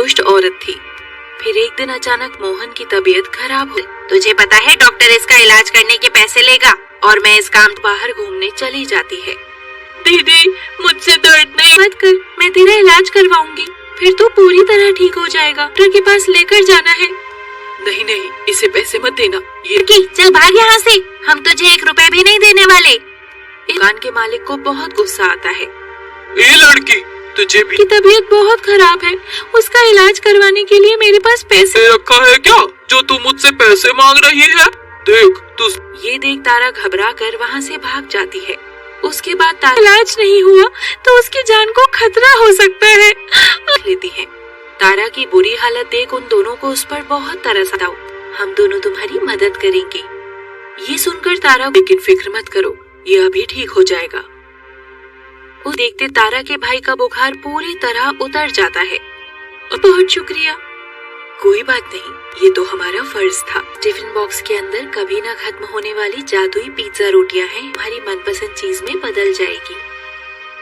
दुष्ट औरत थी। फिर एक दिन अचानक मोहन की तबीयत खराब हुई। तुझे पता है डॉक्टर इसका इलाज करने के पैसे लेगा और मैं इस काम बाहर घूमने चली जाती है। दीदी मुझसे दर्द नहीं, मत कर, मैं तेरा इलाज करवाऊंगी, फिर तू पूरी तरह ठीक हो जाएगा। डॉक्टर के पास लेकर जाना है। नहीं नहीं, इसे पैसे मत देना। ये चल भाग यहाँ से, हम तुझे 1 रुपए भी नहीं देने वाले। दुकान के मालिक को बहुत गुस्सा आता है। ए लड़की, तुझे भी की तबीयत बहुत खराब है, उसका इलाज करवाने के लिए मेरे पास पैसे रखा है क्या जो तू मुझसे पैसे मांग रही है? देख तू। ये देख तारा घबरा कर वहाँ से भाग जाती है। उसके बाद तारा इलाज नहीं हुआ तो उसकी जान को खतरा हो सकता है। लेती है। तारा की बुरी हालत देख उन दोनों को उस पर बहुत तरस आता। हम दोनों तुम्हारी मदद करेंगे। ये सुनकर तारा, लेकिन फिक्र मत करो, ये अभी ठीक हो जाएगा। वो देखते तारा के भाई का बुखार पूरी तरह उतर जाता है। बहुत शुक्रिया। कोई बात नहीं, ये तो हमारा फर्ज था। टिफिन बॉक्स के अंदर कभी ना खत्म होने वाली जादुई पिज्जा रोटियां हैं, हमारी मनपसंद चीज में बदल जाएगी।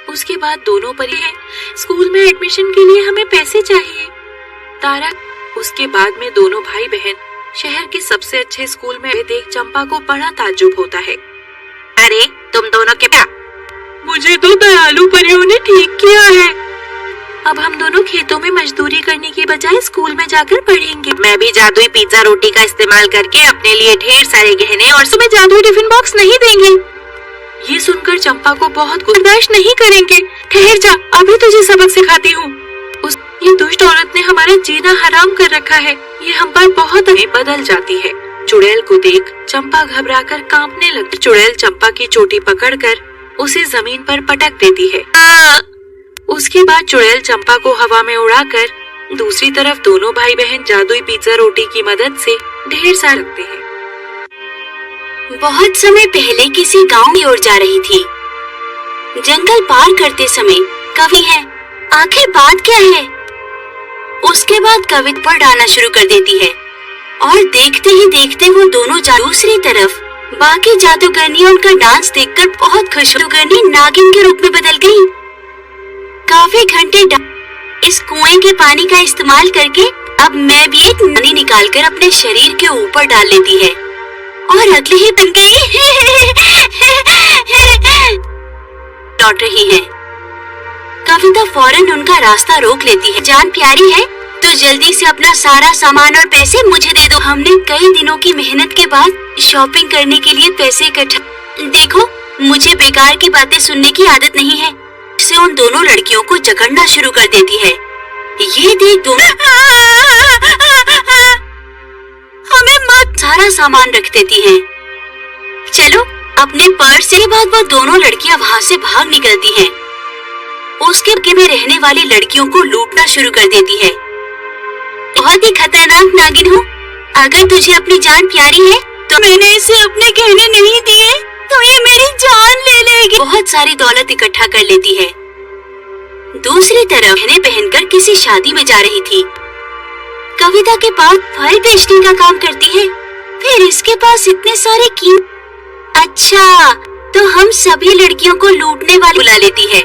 उसके बाद दोनों परी हैं, स्कूल में एडमिशन के लिए हमें पैसे चाहिए। तारा। उसके बाद में दोनों भाई बहन शहर के सबसे अच्छे स्कूल में देख चंपा को बड़ा ताज्जुब होता है। अरे तुम दोनों के क्या? मुझे तो दयालु परियों ने ठीक किया है। अब हम दोनों खेतों में मजदूरी करने की बजाय स्कूल में जाकर पढ़ेंगे। मैं भी जादुई पिज्जा रोटी का इस्तेमाल करके अपने लिए ढेर सारे गहने और तुम्हें जादुई टिफिन बॉक्स नहीं देंगे। ये सुनकर चंपा को बहुत बर्दाश्त नहीं करेंगे। ठहर जा, अभी तुझे सबक सिखाती हूँ। ये दुष्ट औरत ने हमारा जीना हराम कर रखा है, ये हम पर बहुत बदल जाती है। चुड़ैल को देख चंपा घबराकर कांपने लगती। चुड़ैल चंपा की चोटी पकड़कर उसे जमीन पर पटक देती है। उसके बाद चुड़ैल चंपा को हवा में उड़ाकर दूसरी तरफ दोनों भाई बहन जादुई पिज्जा रोटी की मदद से ढेर सारे रखते हैं। बहुत समय पहले किसी गांव की ओर जा रही थी। जंगल पार करते समय कवि है, आखिर बात क्या है? उसके बाद कविता पर डालना शुरू कर देती है और देखते ही देखते वो दोनों दूसरी तरफ बाकी जादूगरनियों का डांस देखकर बहुत खुश। जादूगरनी नागिन के रूप में बदल गई। काफी घंटे इस कुएं के पानी का इस्तेमाल करके अब मैं भी एक नानी निकालकर अपने शरीर के ऊपर डाल लेती है और अगली ही बन गई। लौट रही है। कविता फौरन उनका रास्ता रोक लेती है। जान प्यारी है तो जल्दी से अपना सारा सामान और पैसे मुझे दे दो। हमने कई दिनों की मेहनत के बाद शॉपिंग करने के लिए पैसे इकट्ठा। देखो, मुझे बेकार की बातें सुनने की आदत नहीं है। से उन दोनों लड़कियों को जकड़ना शुरू कर देती है। ये देख दोनों हमें मत सारा सामान रख देती हैं। चलो अपने पर्स के बाद वो दोनों लड़कियां वहाँ से भाग निकलती हैं। उसके बगे में रहने वाली लड़कियों को लूटना शुरू कर देती है। बहुत ही खतरनाक नागिन हूँ। अगर तुझे अपनी जान प्यारी है तो मैंने इसे अपने गहने नहीं दिए तो ये मेरी जान ले लेगी। बहुत सारी दौलत इकट्ठा कर लेती है। दूसरी तरफ गहने पहनकर किसी शादी में जा रही थी। कविता के पास फल बेचने का काम करती है। फिर इसके पास इतने सारे अच्छा, तो हम सभी लड़कियों को लूटने वाली बुला लेती है।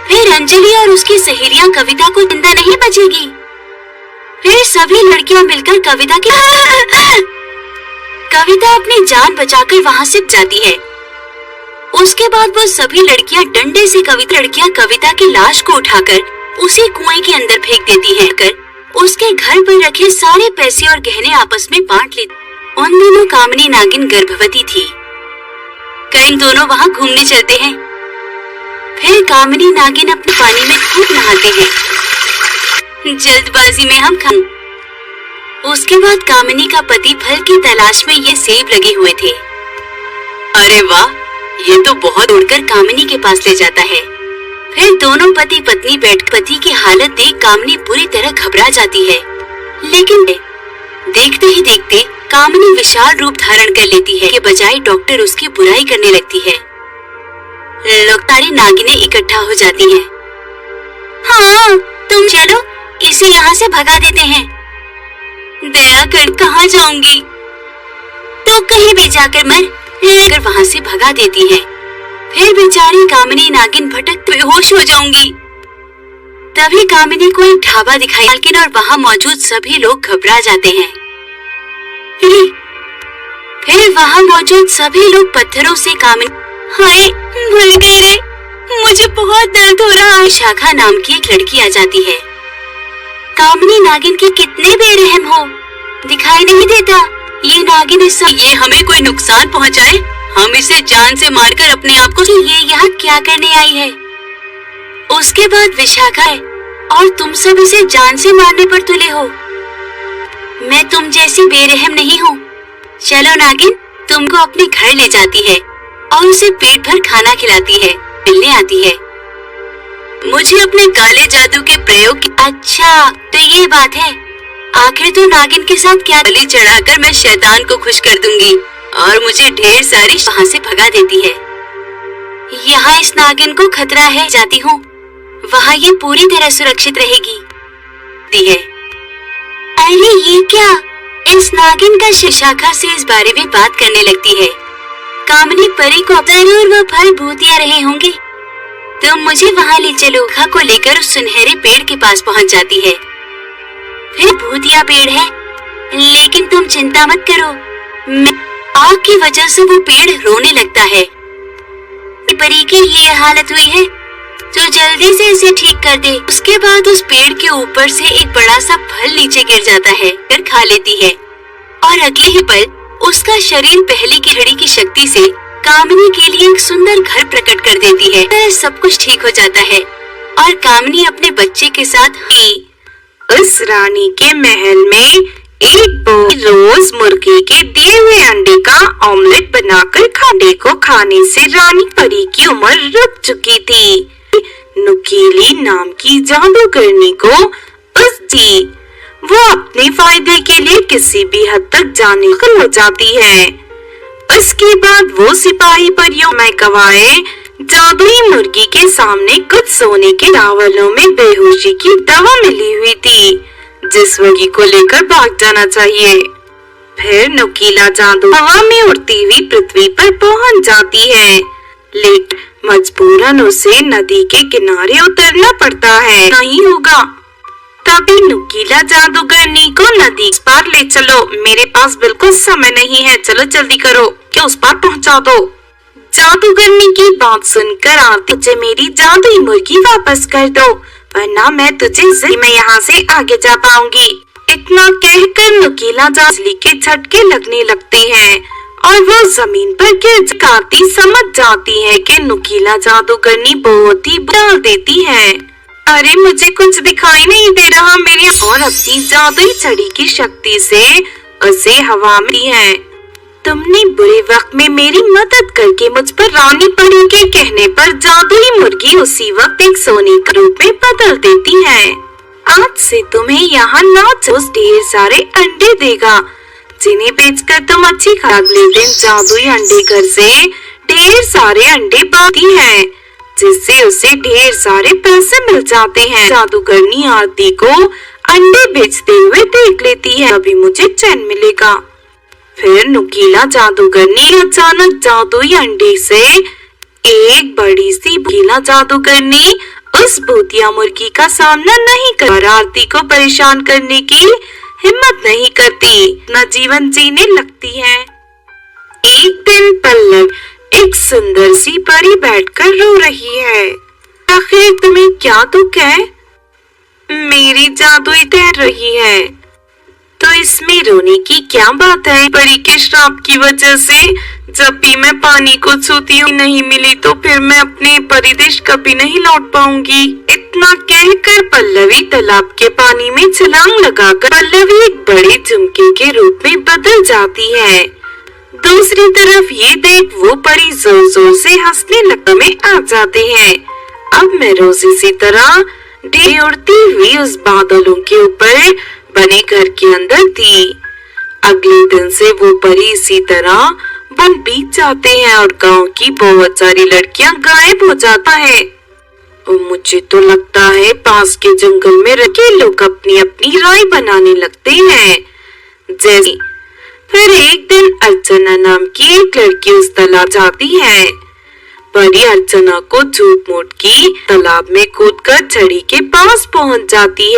फिर अंजलि और उसकी सहेलियां कविता को जिंदा नहीं बचेगी। फिर सभी लड़कियां मिलकर कविता अपनी जान बचाकर वहाँ से जाती है। उसके बाद वो सभी लड़कियां डंडे से कविता की लाश को उठाकर उसी कुएं के अंदर फेंक देती हैं। कर उसके घर पर रखे सारे पैसे और गहने आपस में बांट लेती। उन दिनों कामिनी नागिन गर्भवती थी। कई दोनों वहाँ घूमने चलते हैं। फिर कामिनी नागिन अपने पानी में खूब नहाते हैं। जल्दबाजी में हम उसके बाद कामिनी का पति फल की तलाश में ये सेब लगे हुए थे। अरे वाह, ये तो बहुत उड़कर कामिनी के पास ले जाता है। फिर दोनों पति पत्नी बैठ पति की हालत देख कामिनी पूरी तरह घबरा जाती है। लेकिन देखते ही देखते कामिनी विशाल रूप धारण कर लेती है के बजाय डॉक्टर उसकी बुराई करने लगती है। लोग सारी नागिनें इकट्ठा हो जाती हैं। हाँ, तुम चलो इसे यहाँ से भगा देते हैं। दया कर कहाँ जाऊंगी? तो कहीं भी जाकर मर वहाँ से भगा देती है। फिर बेचारी कामिनी नागिन भटक बेहोश हो जाऊंगी। तभी कामिनी को एक ढाबा दिखाई, लेकिन और वहाँ मौजूद सभी लोग घबरा जाते हैं। फिर वहाँ मौजूद सभी लोग पत्थरों से कामिनी, हाय भूल गए रे, मुझे बहुत दर्द हो रहा है। विशाखा नाम की एक लड़की आ जाती है। कामिनी नागिन के कितने बेरहम हो, दिखाई नहीं देता ये नागिन ये हमें कोई नुकसान पहुँचाए, हम इसे जान से मारकर अपने आप को, ये यहाँ क्या करने आई है। उसके बाद विशाखा है और तुम सब इसे जान से मारने पर तुले हो। मैं तुम जैसी बेरहम नहीं हूँ। चलो नागिन तुमको अपने घर ले जाती है और उसे पेट भर खाना खिलाती है, मिलने आती है। मुझे अपने काले जादू के प्रयोग की, अच्छा तो ये बात है, आखिर तो नागिन के साथ क्या, बलि चढ़ाकर मैं शैतान को खुश कर दूंगी और मुझे ढेर सारी वहाँ से भगा देती है। यहाँ इस नागिन को खतरा है, जाती हूँ वहाँ ये पूरी तरह सुरक्षित रहेगी। अरे ये क्या, इस नागिन का विशाखा से इस बारे में बात करने लगती है। कामिनी परी को जरूर वो फल भूतिया रहे होंगे, तुम मुझे वहाँ ले चलो। खा को लेकर उस सुनहरे पेड़ के पास पहुँच जाती है। फिर भूतिया पेड़ है, लेकिन तुम चिंता मत करो, आग की वजह से वो पेड़ रोने लगता है। परी की ये हालत हुई है तो जल्दी से इसे ठीक कर दे। उसके बाद उस पेड़ के ऊपर से एक बड़ा सा फल नीचे गिर जाता है, फिर खा लेती है और अगले ही पल उसका शरीर पहले की घड़ी की शक्ति से कामिनी के लिए एक सुंदर घर प्रकट कर देती है। तो सब कुछ ठीक हो जाता है और कामिनी अपने बच्चे के साथ उस रानी के महल में एक रोज मुर्गी के दिए हुए अंडे का ऑमलेट बनाकर खाने को खाने से रानी परी की उम्र रुक चुकी थी। नुकीली नाम की जादूगरनी को वो अपने फायदे के लिए किसी भी हद तक जाने को हो जाती है। उसके बाद वो सिपाही परियों में गवाए जादुई मुर्गी के सामने कुछ सोने के चावलों में बेहोशी की दवा मिली हुई थी, जिस मुर्गी को लेकर भाग जाना चाहिए। फिर नुकीला जादू हवा में उड़ती हुई पृथ्वी पर पहुंच जाती है, लेकिन मजबूरन उसे नदी के किनारे उतरना पड़ता है। नहीं होगा, तभी नुकीला जादूगरनी को नदी पार ले चलो, मेरे पास बिल्कुल समय नहीं है, चलो जल्दी करो कि उस पार पहुंचा दो। जादूगरनी की बात सुनकर आरती, मुझे मेरी जादुई मुर्गी वापस कर दो, वरना मैं यहाँ से आगे जा पाऊंगी। इतना कहकर नुकीला जादू के झटके लगने लगते हैं और वो जमीन पर गिर जाती समझ जाती है कि नुकीला जादूगरनी बहुत ही डाल देती है। अरे मुझे कुछ दिखाई नहीं दे रहा मेरी, और अपनी जादुई छड़ी की शक्ति से उसे हवा में है। तुमने बुरे वक्त में मेरी मदद करके मुझ पर रानी परी के कहने पर जादुई मुर्गी उसी वक्त एक सोने के रूप में बदल देती है। आज से तुम्हें यहाँ 9 ढेर सारे अंडे देगा, जिन्हें बेचकर तुम अच्छी अगले दिन जादुई अंडे घर से ढेर सारे अंडे पाती है, जिससे उसे ढेर सारे पैसे मिल जाते हैं। जादूगरनी आरती को अंडे बेचते हुए देख लेती है, अभी मुझे चैन मिलेगा। फिर नुकीला जादूगरनी अचानक जादुई अंडे से एक बड़ी सी गीला जादूगरनी उस भूतिया मुर्गी का सामना नहीं कर, आरती को परेशान करने की हिम्मत नहीं करती, न जीवन जीने लगती है। एक दिन पल्लव एक सुंदर सी परी बैठकर रो रही है। आखिर तुम्हें क्या दुख है? मेरी जादुई तैर रही है। तो इसमें रोने की क्या बात है? परी के श्राप की वजह से जब भी मैं पानी को छूती हूँ नहीं मिली तो फिर मैं अपने परिदेश कभी नहीं लौट पाऊंगी। इतना कहकर पल्लवी तालाब के पानी में छलांग लगाकर पल्लवी एक बड़े झुमके के रूप में बदल जाती है। दूसरी तरफ ये देख वो परी जोर जोर से हंसने लगने में आ जाते हैं। अब मैं रोज इसी तरह ढेर उड़ती हुई उस बादलों के ऊपर बने घर के अंदर थी। अगले दिन से वो परी इसी तरह बन बीत जाते हैं और गांव की बहुत सारी लड़कियां गायब हो जाता है। और मुझे तो लगता है पास के जंगल में रखे लोग अपनी अपनी राय बनाने लगते हैं। जैसे फिर एक दिन अर्चना नाम की एक लड़की उस तालाब जाती है, परी अर्चना को झूठ मूठ की तालाब में कूदकर छड़ी के पास पहुंच जाती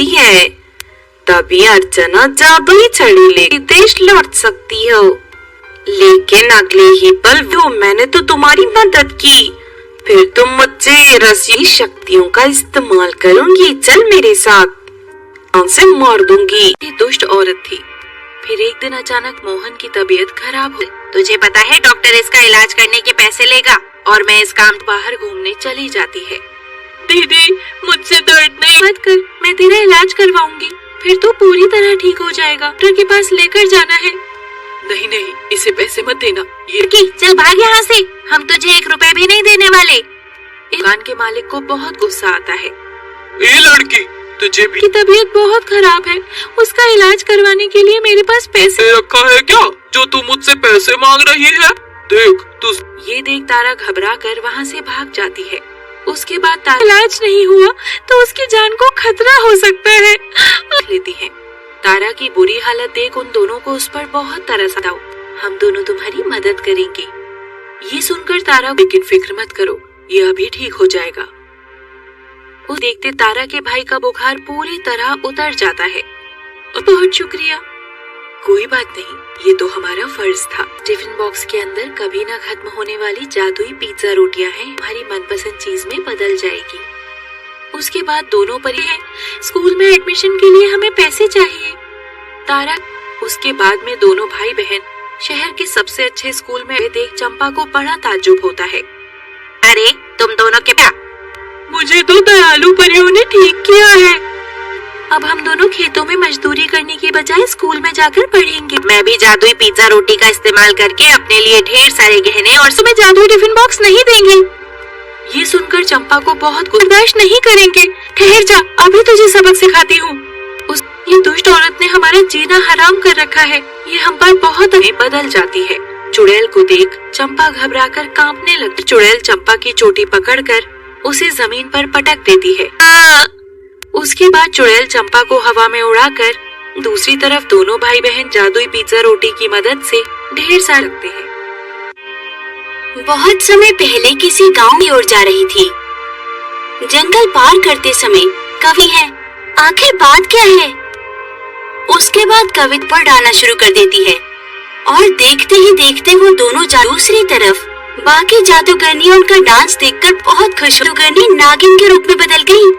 है। तभी अर्चना जादुई छड़ी लेकर देश लौट सकती हो। लेकिन अगले ही पल मैंने तो तुम्हारी मदद की, फिर तुम मुझसे रसी शक्तियों का इस्तेमाल करूंगी। चल मेरे साथ, से मार दूंगी। ये दुष्ट औरत थी। फिर एक दिन अचानक मोहन की तबीयत खराब हो। तुझे पता है डॉक्टर इसका इलाज करने के पैसे लेगा और मैं इस काम बाहर घूमने चली जाती है। दीदी मुझसे दर्द नहीं, मत कर, मैं तेरा इलाज करवाऊंगी, फिर तू पूरी तरह ठीक हो जाएगा। डॉक्टर के पास लेकर जाना है। नहीं नहीं, इसे पैसे मत देना। ये चल भाग यहाँ से, हम तुझे 1 रुपए भी नहीं देने वाले। दुकान के मालिक को बहुत गुस्सा आता है। ये लड़की, तुझे भी की तबीयत बहुत खराब है, उसका इलाज करवाने के लिए मेरे पास पैसे रखा है क्या, जो तू मुझसे पैसे मांग रही है? देख तू। ये देख तारा घबरा कर वहाँ से भाग जाती है। उसके बाद तारा इलाज नहीं हुआ तो उसकी जान को खतरा हो सकता है। लेती है। तारा की बुरी हालत देख उन दोनों को उस पर बहुत तरस आता। हम दोनों तुम्हारी मदद करेंगे। ये सुनकर तारा, लेकिन फिक्र मत करो, ये अभी ठीक हो जाएगा। वो देखते तारा के भाई का बुखार पूरी तरह उतर जाता है। बहुत शुक्रिया। कोई बात नहीं, ये तो हमारा फर्ज था। टिफिन बॉक्स के अंदर कभी ना खत्म होने वाली जादुई पिज्जा रोटियां हैं, हमारी मनपसंद चीज में बदल जाएगी। उसके बाद दोनों परी हैं, स्कूल में एडमिशन के लिए हमें पैसे चाहिए। तारा, उसके बाद में दोनों भाई बहन शहर के सबसे अच्छे स्कूल में देख चंपा को बड़ा ताज्जुब होता है। अरे तुम दोनों क्या? मुझे तो दयालु परियों ने ठीक किया है। अब हम दोनों खेतों में मजदूरी करने के बजाय स्कूल में जाकर पढ़ेंगे। मैं भी जादुई पिज्जा रोटी का इस्तेमाल करके अपने लिए ढेर सारे गहने और तुम्हें जादुई टिफिन बॉक्स नहीं देंगे। ये सुनकर चंपा को बहुत बर्दाश्त नहीं करेंगे। ठहर जा, अभी तुझे सबक सिखाती हूँ। ये दुष्ट औरत ने हमारा जीना हराम कर रखा है। ये हम पर बहुत बदल जाती है। चुड़ैल को देख चंपा घबराकर कांपने लगती। चुड़ैल चंपा की चोटी पकड़कर उसे जमीन पर पटक देती है। उसके बाद चुड़ैल चंपा को हवा में उड़ाकर दूसरी तरफ दोनों भाई बहन जादुई पिज्जा रोटी की मदद से ढेर सारे लगते हैं। बहुत समय पहले किसी गांव की ओर जा रही थी। जंगल पार करते समय कवि है, आखिर बात क्या है? उसके बाद कविता पर डालना शुरू कर देती है और देखते ही देखते वो दोनों दूसरी तरफ बाकी जादूगरनियां उनका डांस देखकर बहुत खुश। जादूगरनी नागिन के रूप में बदल गई।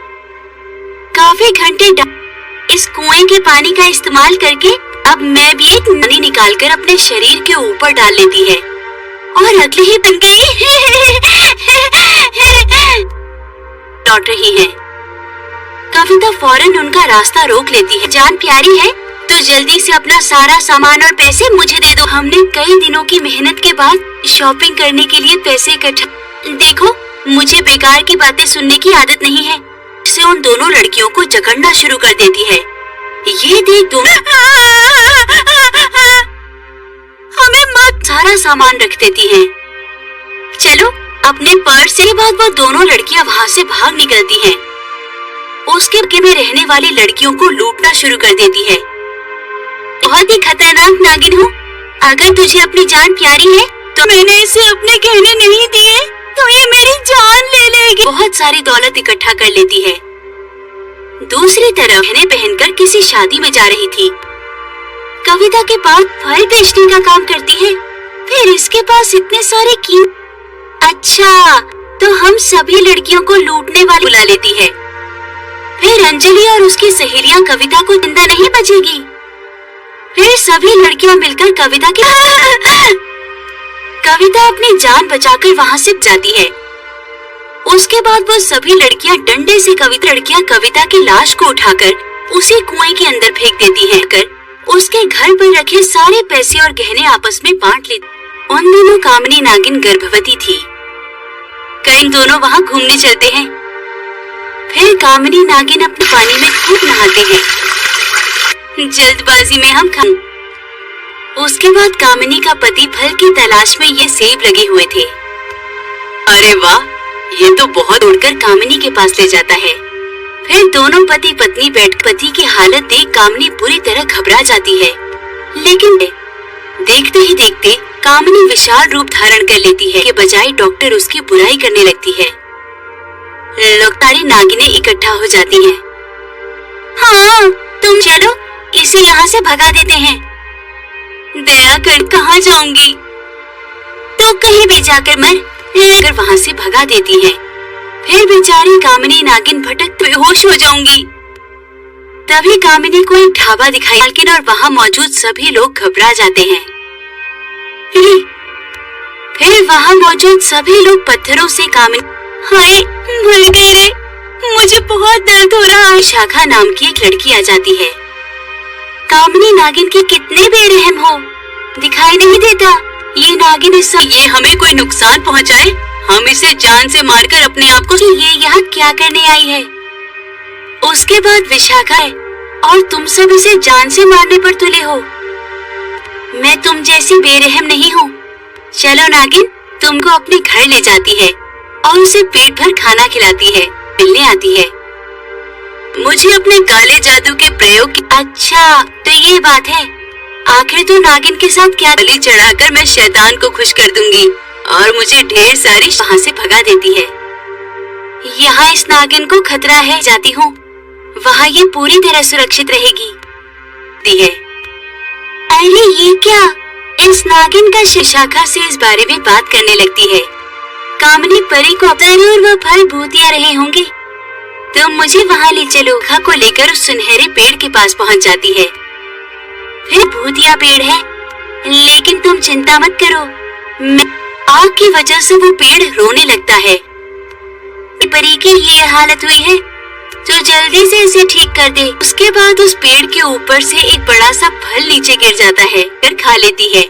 काफी घंटे इस कुएं के पानी का इस्तेमाल करके अब मैं भी एक नानी निकालकर अपने शरीर के ऊपर डाल लेती है और अगले ही बन गई। लौट रही है। कविता फौरन उनका रास्ता रोक लेती है। जान प्यारी है तो जल्दी से अपना सारा सामान और पैसे मुझे दे दो। हमने कई दिनों की मेहनत के बाद शॉपिंग करने के लिए पैसे इकट्ठा। देखो, मुझे बेकार की बातें सुनने की आदत नहीं है। से उन दोनों लड़कियों को जकड़ना शुरू कर देती है। ये देख दोनों हमें मत सारा सामान रख देती हैं। चलो अपने पर्स से। बाद वो दोनों लड़कियां वहाँ से भाग निकलती हैं। उसके बगे में रहने वाली लड़कियों को लूटना शुरू कर देती है। बहुत ही खतरनाक नागिन हूँ। अगर तुझे अपनी जान प्यारी है तो मैंने इसे अपने गहने नहीं दिए तो ये मेरी जान ले लेगी। बहुत सारी दौलत इकट्ठा कर लेती है। दूसरी तरफ गहने पहनकर किसी शादी में जा रही थी। कविता के पास फल बेचने का काम करती है। फिर इसके पास इतने सारे अच्छा, तो हम सभी लड़कियों को लूटने वाली बुला लेती है। फिर अंजलि और उसकी सहेलियां कविता को जिंदा नहीं बचेगी। फिर सभी लड़कियां मिलकर कविता अपनी जान बचाकर वहाँ से जाती है। उसके बाद वो सभी लड़कियां डंडे से लड़कियां कविता की लाश को उठाकर उसी कुएं के अंदर फेंक देती हैं। कर उसके घर पर रखे सारे पैसे और गहने आपस में बांट लेती। उन दोनों कामिनी नागिन गर्भवती थी। कई दोनों वहाँ घूमने चलते हैं। फिर कामिनी नागिन अपने पानी में खूब नहाते हैं। जल्दबाजी में हम उसके बाद कामिनी का पति फल की तलाश में ये सेब लगे हुए थे। अरे वाह, ये तो बहुत उड़कर कामिनी के पास ले जाता है। फिर दोनों पति पत्नी बैठ पति की हालत देख कामिनी पूरी तरह घबरा जाती है। लेकिन देखते ही देखते कामिनी विशाल रूप धारण कर लेती है के बजाय डॉक्टर उसकी बुराई करने लगती है। सारी नागिनें इकट्ठा हो जाती हैं। हाँ, तुम चलो इसे यहाँ से भगा देते हैं। दया कर कहाँ जाऊंगी? तो कहीं भी जाकर मैं वहाँ से भगा देती है। फिर बेचारी कामिनी नागिन भटक बेहोश हो जाऊंगी। तभी कामिनी को एक ढाबा दिखाई, लेकिन और वहाँ मौजूद सभी लोग घबरा जाते हैं। फिर वहाँ मौजूद सभी लोग पत्थरों से कामिनी, हाय भूल गए रे, मुझे बहुत दर्द हो रहा है। शाखा नाम की एक लड़की आ जाती है। कामिनी नागिन के कितने बेरहम हो, दिखाई नहीं देता ये नागिन ये हमें कोई नुकसान पहुँचाए, हम इसे जान से मारकर अपने आप को, ये यहाँ क्या करने आई है? उसके बाद विशाखा है और तुम सब इसे जान से मारने पर तुले हो। मैं तुम जैसी बेरहम नहीं हूँ। चलो नागिन, तुमको अपने घर ले जाती है और उसे पेट भर खाना खिलाती है, मिलने आती है। मुझे अपने काले जादू के प्रयोग की। अच्छा तो ये बात है, आखिर तो नागिन के साथ क्या? बलि चढ़ाकर मैं शैतान को खुश कर दूंगी और मुझे ढेर सारी वहाँ से भगा देती है। यहाँ इस नागिन को खतरा है, जाती हूँ वहाँ ये पूरी तरह सुरक्षित रहेगी। अरे ये क्या? इस नागिन का शाखा से इस बारे में बात करने लगती है। कामिनी परी को और वह फल भूतिया रहे होंगे, तुम मुझे वहाँ ले चलो। खा को लेकर उस सुनहरे पेड़ के पास पहुँच जाती है। फिर भूतिया पेड़ है, लेकिन तुम चिंता मत करो, आग की वजह से वो पेड़ रोने लगता है। परी की ये हालत हुई है तो जल्दी से इसे ठीक कर दे। उसके बाद उस पेड़ के ऊपर से एक बड़ा सा फल नीचे गिर जाता है, फिर खा लेती है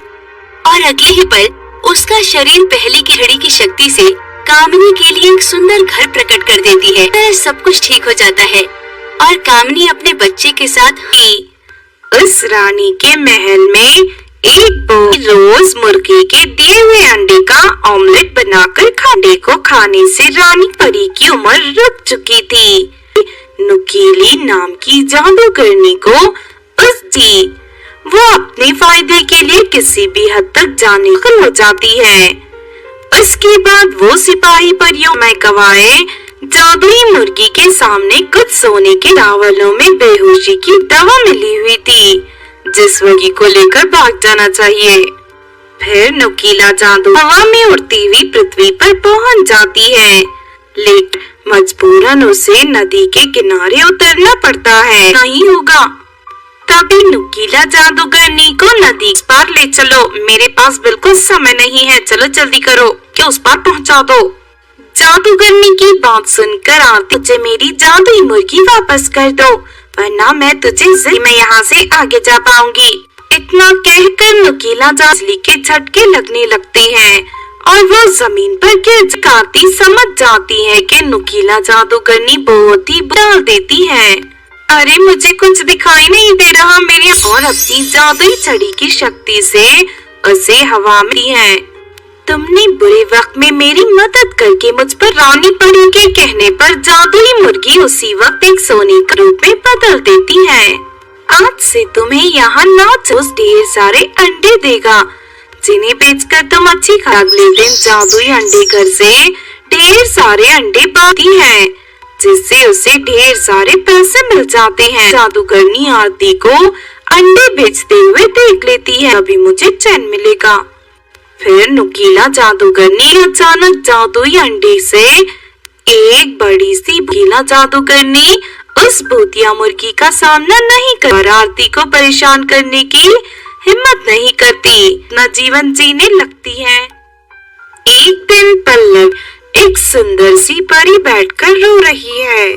और अगले ही पल उसका शरीर पहले की घड़ी की शक्ति से कामिनी के लिए एक सुंदर घर प्रकट कर देती है। सब कुछ ठीक हो जाता है और कामिनी अपने बच्चे के साथ ही उस रानी के महल में एक रोज मुर्गी के दिए हुए अंडे का ऑमलेट बनाकर अंडे को खाने से रानी परी की उम्र रुक चुकी थी। नुकीली नाम की जादूगरनी को वो अपने फायदे के लिए किसी भी हद तक जाने हो जाती है। उसके बाद वो सिपाही परियों में गवाए जादुई मुर्गी के सामने कुछ सोने के चावलों में बेहोशी की दवा मिली हुई थी, जिस मुर्गी को लेकर भाग जाना चाहिए। फिर नुकीला जादू हवा में उड़ती हुई पृथ्वी पर पहुंच जाती है, लेकिन मजबूरन उसे नदी के किनारे उतरना पड़ता है। नहीं होगा, तभी नुकीला जादूगरनी को नदी पार ले चलो, मेरे पास बिल्कुल समय नहीं है, चलो जल्दी करो कि उस पार पहुंचा दो। जादूगरनी की बात सुनकर आरती, मुझे मेरी जादुई मुर्गी वापस कर दो, वरना मैं यहाँ से आगे जा पाऊंगी। इतना कहकर नुकीला जादू के झटके लगने लगते हैं और वो जमीन पर गिर जाती समझ जाती है कि नुकीला जादूगरनी बहुत ही डाल देती है। अरे मुझे कुछ दिखाई नहीं दे रहा मेरी, और अपनी जादुई छड़ी की शक्ति से उसे हवा में है। तुमने बुरे वक्त में मेरी मदद करके मुझ पर रानी परी के कहने पर जादुई मुर्गी उसी वक्त एक सोने के रूप में बदल देती है। आज से तुम्हें यहाँ नाचोस ढेर सारे अंडे देगा, जिन्हें बेचकर तुम अच्छी अगले दिन जादुई अंडे घर से ढेर सारे अंडे पाती है, जिससे उसे ढेर सारे पैसे मिल जाते हैं। जादूगरनी आरती को अंडे बेचते हुए देख लेती है, अभी मुझे चैन मिलेगा। फिर नुकीला जादूगरनी अचानक जादुई अंडे से एक बड़ी सी नुकीला जादूगरनी उस भूतिया मुर्गी का सामना नहीं कर, आरती को परेशान करने की हिम्मत नहीं करती, न जीवन जीने लगती है। एक दिन पल्लव एक सुंदर सी परी बैठकर रो रही है।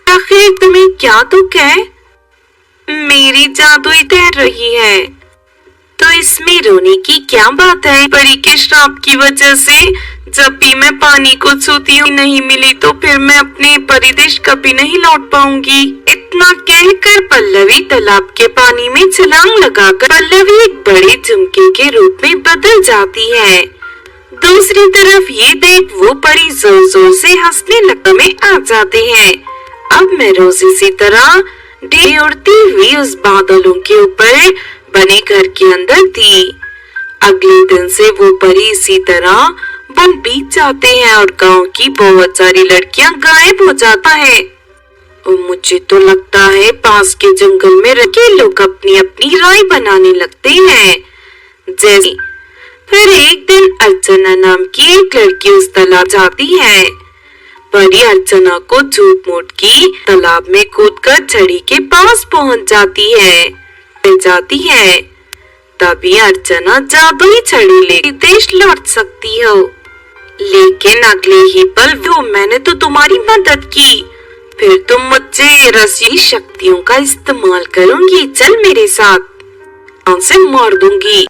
आखिर तुम्हें क्या दुख है? मेरी जादुई तैर रही है, तो इसमें रोने की क्या बात है? परी के श्राप की वजह से जब भी मैं पानी को छूती हूँ नहीं मिली, तो फिर मैं अपने परिदेश कभी नहीं लौट पाऊंगी। इतना कहकर पल्लवी तालाब के पानी में छलांग लगाकर पल्लवी एक बड़े झुमके के रूप में बदल जाती है। दूसरी तरफ ये देख वो परी जोर जोर से हंसने लगने में आ जाते हैं। अब मैं रोज इसी तरह ढेर उड़ती हुई उस बादलों के ऊपर बने घर के अंदर थी। अगले दिन से वो परी इसी तरह वन बीत जाते हैं और गांव की बहुत सारी लड़कियां गायब हो जाता है। और मुझे तो लगता है पास के जंगल में रखे लोग अपनी अपनी राय बनाने लगते हैं। जैसे फिर एक दिन अर्चना नाम की एक लड़की उस तालाब जाती है। परी अर्चना को झूठ मूठ की तालाब में कूदकर छड़ी के पास पहुंच जाती है। तभी अर्चना जादुई छड़ी लेकर देश लौट सकती हो। लेकिन अगले ही पल वो मैंने तो तुम्हारी मदद की, फिर तुम मुझसे रसीली शक्तियों का इस्तेमाल करूंगी। चल मेरे साथ, उनसे मार दूंगी।